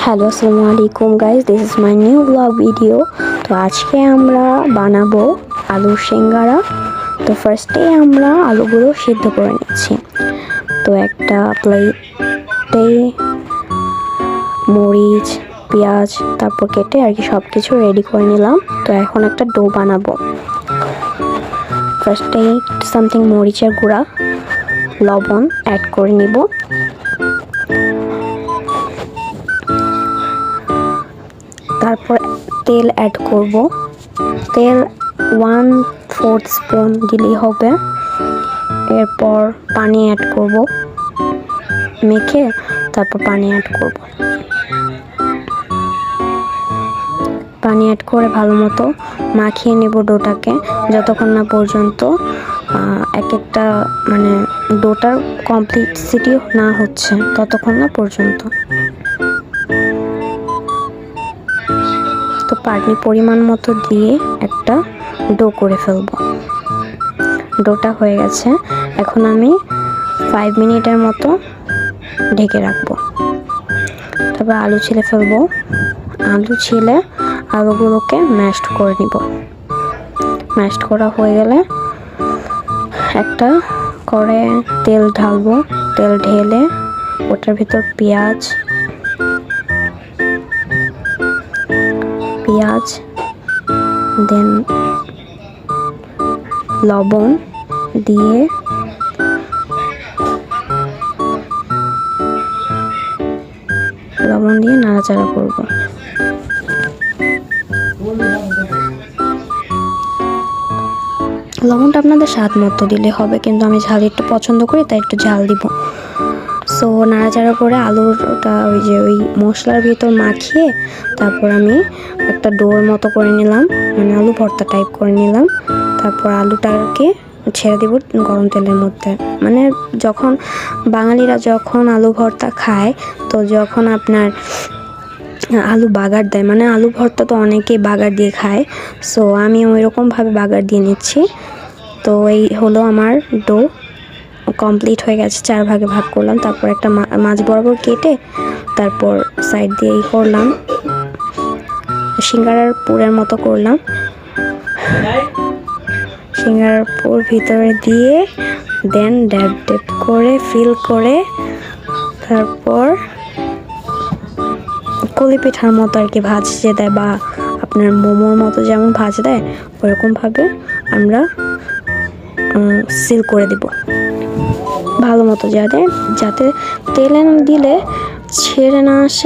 Hello, আসসালামু আলাইকুম guys, this is my new blog video. তো আজকে আমরা বানাবো আলুর সিঙ্গারা। তো ফার্স্টে আমরা আলুগুলো সিদ্ধ করে নিচ্ছি। তো একটা প্লেটে মরিচ, পেঁয়াজ তারপর কেটে আর কি সব কিছু রেডি করে নিলাম। তো এখন একটা ডো বানাবো। ফার্স্টে সামথিং মরিচের গুঁড়া, লবণ অ্যাড করে নিব। তারপর তেল অ্যাড করব। তেল 1/4 স্পুন দিলেই হবে। এরপর পানি অ্যাড করব, মেখে তারপর পানি অ্যাড করব। পানি অ্যাড করে ভালো মতো মাখিয়ে নেব ডোটাকে, যতক্ষণ না পর্যন্ত এক একটা মানে ডোটার কমপ্লিটসিটি না হচ্ছে ততক্ষণ না পর্যন্ত। তো পানি পরিমাণ মতো দিয়ে একটা ডো করে ফেলবো। ডোটা হয়ে গেছে, এখন আমি 5 মিনিটের মতো ঢেকে রাখবো। তারপর আলু ছিলে ফেলবো। আলু ছিলে আলুগুলোকে ম্যাশড করে নিব। ম্যাশড করা হয়ে গেলে একটা করে তেল ঢালবো। তেল ঢেলে ওটার ভিতর পেঁয়াজ দেন লবণ দিয়ে নাড়াচাড়া করব। লবণটা আপনাদের স্বাদ মতো দিলে হবে, কিন্তু আমি ঝাল একটু পছন্দ করি তাই একটু ঝাল দিব। সো নাড়াচাড়া করে আলুটা ওই মশলার ভিতর মাখিয়ে তারপর আমি একটা ডোর মতো করে নিলাম, মানে আলু ভর্তা টাইপ করে নিলাম। তারপর আলুটাকে ছেড়ে দিব গরম তেলের মধ্যে। মানে যখন বাঙালিরা যখন আলু ভর্তা খায়, তো যখন আপনার আলু বাগার দেয়, মানে আলু ভর্তা তো অনেকেই বাগার দিয়ে খায়, সো আমি ওইরকমভাবে বাগার দিয়ে নিচ্ছি। তো এই হলো আমার ডো কমপ্লিট হয়ে গেছে। 4 ভাগে ভাগ করলাম, তারপর একটা মাছ বরাবর কেটে তারপর সাইড দিয়ে করলাম, সিঙ্গারার পুরের মতো করলাম। সিঙ্গারার পুর ভিতরে দিয়ে দেন ড্যাব ড্যাব করে ফিল করে তারপর কলি পিঠার মতো আর কি ভাজতে দেয়, বা আপনার মোমোর মতো যেমন ভাজ দেয় ওরকমভাবে আমরা সিল করে দিব ভালো মতো, যাতে তেলে দিলে ছেড়ে না আসে।